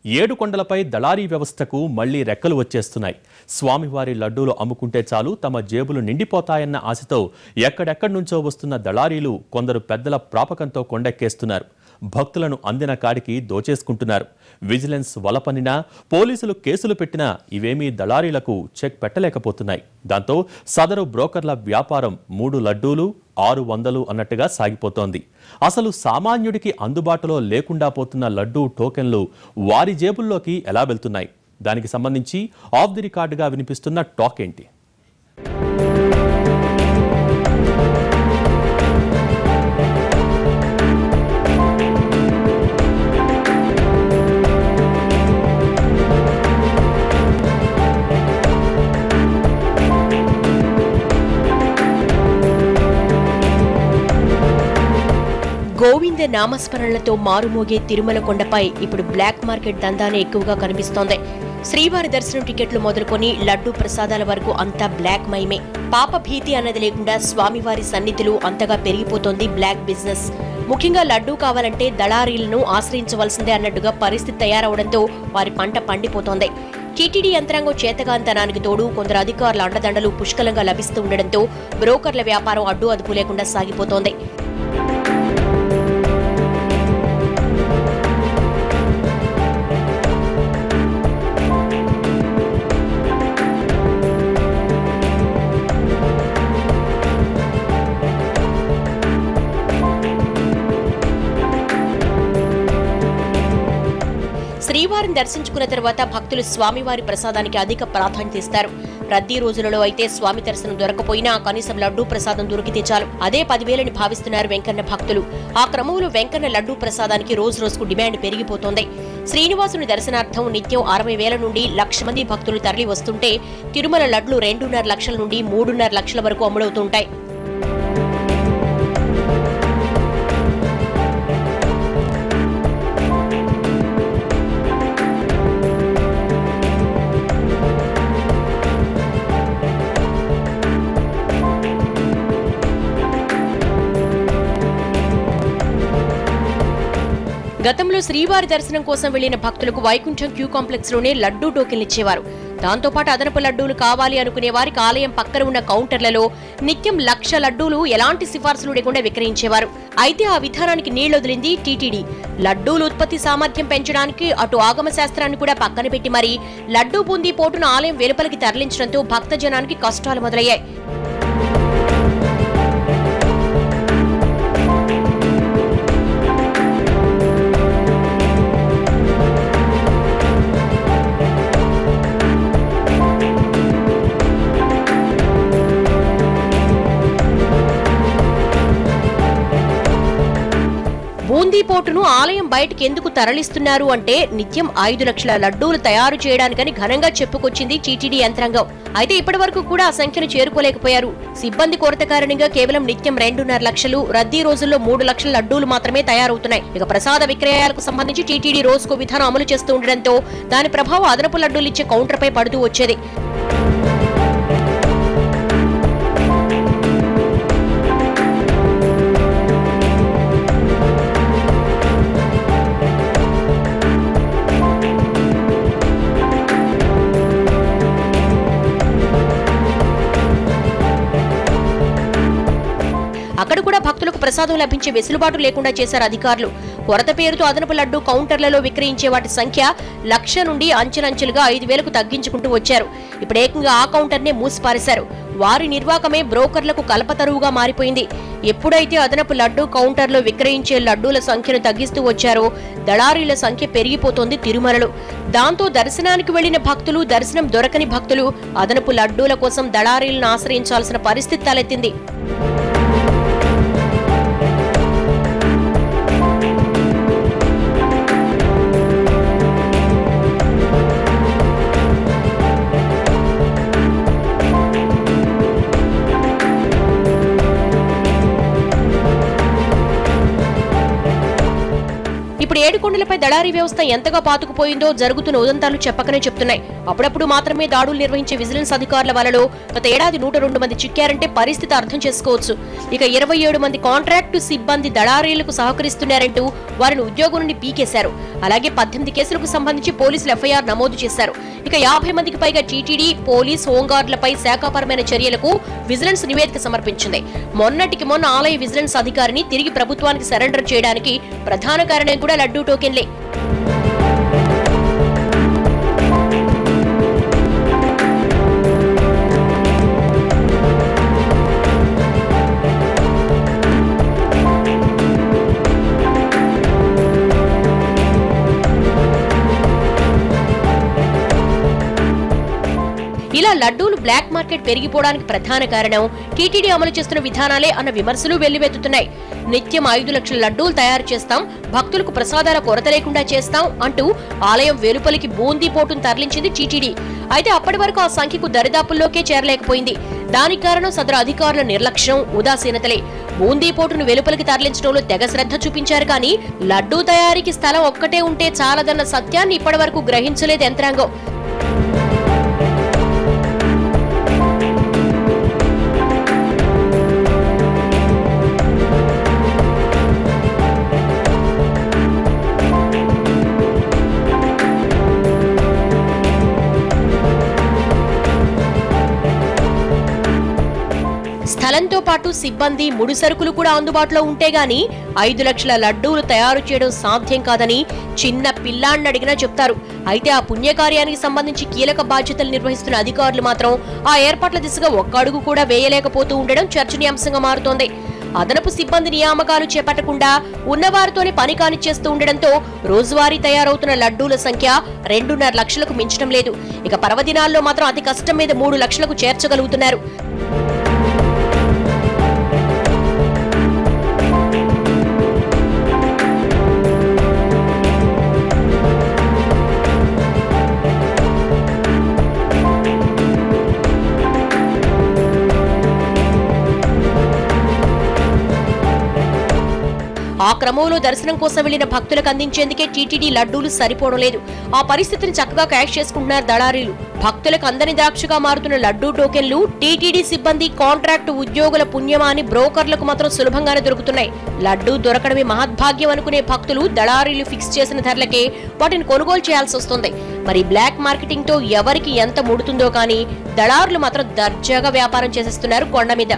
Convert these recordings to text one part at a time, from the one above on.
ఏడుకొండలపై దళారీ వ్యవస్థకు మళ్లీ రెక్కలు వచ్చేస్తున్నాయి. స్వామివారి లడ్డూలు అమ్ముకుంటే చాలు తమ జేబులు నిండిపోతాయన్న ఆశతో ఎక్కడెక్కడి నుంచో వస్తున్న దళారీలు కొందరు పెద్దల ప్రాపకంతో కొండెక్కేస్తున్నారు. భక్తులను అందిన కాడికి దోచేసుకుంటున్నారు. విజిలెన్స్ వలపనినా, పోలీసులు కేసులు పెట్టినా ఇవేమీ దళారీలకు చెక్ పెట్టలేకపోతున్నాయి. దాంతో సదరు బ్రోకర్ల వ్యాపారం 3 లడ్డూలు 600 అన్నట్టుగా సాగిపోతోంది. అసలు సామాన్యుడికి అందుబాటులో లేకుండా పోతున్న లడ్డూ టోకెన్లు వారి జేబుల్లోకి ఎలా వెళ్తున్నాయి? దానికి సంబంధించి ఆఫ్ ది రికార్డుగా వినిపిస్తున్న టాక్ ఏంటి? గోవింద నామస్మరణలతో మారుమోగే తిరుమల కొండపై ఇప్పుడు బ్లాక్ మార్కెట్ దందానే ఎక్కువగా కనిపిస్తోంది. శ్రీవారి దర్శనం టికెట్లు మొదలుకొని లడ్డూ ప్రసాదాల వరకు అంతా బ్లాక్ మయమే. పాప భీతి అన్నది లేకుండా స్వామివారి సన్నిధులు అంతగా పెరిగిపోతోంది బ్లాక్ బిజినెస్. ముఖ్యంగా లడ్డూ కావాలంటే దళారీలను ఆశ్రయించవలసిందే అన్నట్టుగా పరిస్థితి తయారవడంతో వారి పంట పండిపోతోంది. టీటీడీ యంత్రాంగం చేతగాంతనానికి తోడు కొందరు అధికారుల అండదండలు పుష్కలంగా లభిస్తూ ఉండడంతో బ్రోకర్ల వ్యాపారం అడ్డు అదుపు లేకుండా సాగిపోతోంది. శ్రీవారిని దర్శించుకున్న తర్వాత భక్తులు స్వామివారి ప్రసాదానికి అధిక ప్రాధాన్యత ఇస్తారు. రద్దీ రోజులలో అయితే స్వామి దర్శనం దొరకపోయినా కనీసం లడ్డూ ప్రసాదం దొరికితే చాలు, అదే 10,000 భావిస్తున్నారు వెంకన్న భక్తులు. ఆ క్రమంలో వెంకన్న లడ్డూ ప్రసాదానికి రోజు రోజుకు డిమాండ్ పెరిగిపోతోంది. శ్రీనివాసుని దర్శనార్థం నిత్యం 60,000 నుండి 1,00,000 మంది భక్తులు తరలి వస్తుంటే తిరుమల లడ్లు 2.5 లక్షల నుండి 3.5 లక్షల వరకు అమ్ముడవుతుంటాయి. గతంలో శ్రీవారి దర్శనం కోసం వెళ్లిన భక్తులకు వైకుంఠం క్యూ కాంప్లెక్స్ లోనే లడ్డూ టోకెన్లు ఇచ్చేవారు. దాంతోపాటు అదనపు లడ్డూలు కావాలి అనుకునే వారికి ఆలయం పక్కన ఉన్న కౌంటర్లలో నిత్యం 1,00,000 లడ్డూలు ఎలాంటి సిఫార్సులు లేకుండా విక్రయించేవారు. అయితే ఆ విధానానికి నీళ్లొదిలింది టీటీడీ. లడ్డూలు ఉత్పత్తి సామర్థ్యం పెంచడానికి అటు ఆగమ శాస్త్రాన్ని కూడా పక్కన పెట్టి మరీ లడ్డూ బూందీ పోటును ఆలయం వెలుపలికి తరలించడంతో భక్తజనానికి కష్టాలు మొదలయ్యాయి. బూందీ పోటును ఆలయం బయటికి ఎందుకు తరలిస్తున్నారు అంటే నిత్యం 5 లక్షల లడ్డూలు తయారు చేయడానికని ఘనంగా చెప్పుకొచ్చింది టీటీడీ యంత్రాంగం. అయితే ఇప్పటి వరకు కూడా ఆ సంఖ్యను చేరుకోలేకపోయారు. సిబ్బంది కొరత కారణంగా కేవలం నిత్యం 2.5 లక్షలు, రద్దీ రోజుల్లో 3 లక్షల లడ్డూలు మాత్రమే తయారవుతున్నాయి. ఇక ప్రసాద విక్రయాలకు సంబంధించి టీటీడీ రోజుకో విధానం అమలు చేస్తూ ఉండడంతో దాని ప్రభావం అదనపు లడ్డూలు ఇచ్చే కౌంటర్పై పడుతూ వచ్చేది. అక్కడ కూడా భక్తులకు ప్రసాదం లభించే వెసులుబాటు లేకుండా చేశారు అధికారులు. కొరత పేరుతో అదనపు లడ్డూ కౌంటర్లలో విక్రయించే వాటి సంఖ్య 1,00,000 నుండి అంచెలంచెలుగా 5,000కు తగ్గించుకుంటూ వచ్చారు. ఇప్పుడు ఏకంగా ఆ కౌంటర్నే మూసిపారేశారు. వారి నిర్వాకమే బ్రోకర్లకు కలపతరువుగా మారిపోయింది. ఎప్పుడైతే అదనపు లడ్డూ కౌంటర్లో విక్రయించే లడ్డూల సంఖ్యను తగ్గిస్తూ వచ్చారో దళారీల సంఖ్య పెరిగిపోతోంది తిరుమలలో. దాంతో దర్శనానికి వెళ్లిన భక్తులు, దర్శనం దొరకని భక్తులు అదనపు లడ్డూల కోసం దళారీలను ఆశ్రయించాల్సిన పరిస్థితి తలెత్తింది. ఇప్పుడు ఏడుకొండలపై దళారీ వ్యవస్థ ఎంతగా పాతుకుపోయిందో జరుగుతున్న ఉదంతాలు చెప్పకనే చెప్తున్నాయి. అప్పుడప్పుడు మాత్రమే దాడులు నిర్వహించే విజిలెన్స్ అధికారుల వలలో గత ఏడాది 102 మంది చిక్కారంటే పరిస్థితి అర్థం చేసుకోవచ్చు. ఇక 27 మంది కాంట్రాక్టు సిబ్బంది దళారీలకు సహకరిస్తున్నారంటూ వారిని ఉద్యోగం నుండి పీకేశారు. అలాగే 18 కేసులకు సంబంధించి పోలీసులు ఎఫ్ఐఆర్ నమోదు చేశారు. ఇక 50 మందికి పైగా టీటీడీ, పోలీస్, హోంగార్డులపై శాఖాపరమైన చర్యలకు విజిలెన్స్ నివేదిక సమర్పించింది. మొన్నటికి మొన్న ఆలయ విజిలెన్స్ అధికారిని తిరిగి ప్రభుత్వానికి సరెండర్ చేయడానికి ప్రధాన కారణం కూడా లడ్డూ టోకెన్లే. ఇలా లడ్డూలు బ్లాక్ మార్కెట్ పెరిగిపోవడానికి ప్రధాన కారణం టీటీడీ అమలు చేస్తున్న విధానాలే అన్న విమర్శలు వెల్లువెత్తుతున్నాయి. నిత్యం 5 లక్షల లడ్డూలు తయారు చేస్తాం, భక్తులకు ప్రసాదాల కొరత లేకుండా చేస్తాం అంటూ ఆలయం వెలుపలికి బూందీ పోటును తరలించింది టీటీడీ. అయితే అప్పటి వరకు ఆ సంఖ్యకు దరిదాపుల్లోకే చేరలేకపోయింది. దానికి కారణం సదరు అధికారుల నిర్లక్ష్యం, ఉదాసీనతలే. బూందీ పోటును వెలుపలికి తరలించడంలో తెగ శ్రద్ధ చూపించారు కానీ లడ్డూ తయారీకి స్థలం ఒక్కటే ఉంటే చాలదన్న సత్యాన్ని ఇప్పటి వరకు గ్రహించలేదు యంత్రాంగం. స్థలంతో పాటు సిబ్బంది, ముడి సరుకులు కూడా అందుబాటులో ఉంటే గాని 5 లక్షల లడ్డూలు తయారు చేయడం సాధ్యం కాదని చిన్న పిల్లాన్ని అడిగినా చెప్తారు. అయితే ఆ పుణ్యకార్యానికి సంబంధించి కీలక బాధ్యతలు నిర్వహిస్తున్న అధికారులు మాత్రం ఆ ఏర్పాట్ల దిశగా ఒక్క అడుగు కూడా వేయలేకపోతూ ఉండడం చర్చనీయాంశంగా మారుతోంది. అదనపు సిబ్బంది నియామకాలు చేపట్టకుండా ఉన్నవారితోనే పని కానిచ్చేస్తూ ఉండడంతో రోజువారీ తయారవుతున్న లడ్డూల సంఖ్య 2.5 లక్షలకు మించడం లేదు. ఇక పర్వదినాల్లో మాత్రం అతి కష్టం మీద 3 లక్షలకు చేర్చగలుగుతున్నారు. ఆ క్రమంలో దర్శనం కోసం వెళ్లిన భక్తులకు అందించేందుకే టీటీడీ లడ్డూలు సరిపోవడం లేదు. ఆ పరిస్థితిని చక్కగా క్యాష్ చేసుకుంటున్నారు దళారీలు. భక్తులకు అందని ద్రాక్షగా మారుతున్న లడ్డూ టోకెన్లు టీటీడీ సిబ్బంది, కాంట్రాక్టు ఉద్యోగుల పుణ్యమా అని బ్రోకర్లకు మాత్రం సులభంగానే దొరుకుతున్నాయి. లడ్డూ దొరకడమే మహద్భాగ్యం అనుకునే భక్తులు దళారీలు ఫిక్స్ చేసిన ధరలకే వాటిని కొనుగోలు చేయాల్సి వస్తుంది. మరి బ్లాక్ మార్కెటింగ్ తో ఎవరికి ఎంత ముడుతుందో కానీ దళారులు మాత్రం దర్జాగా వ్యాపారం చేసేస్తున్నారు కొండ మీద.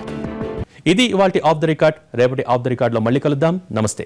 ఇది ఇవాల్టి ఆఫ్ ద రికార్డ్. రేపటి ఆఫ్ ద రికార్డ్ లో మళ్ళీ కలుద్దాం. నమస్తే.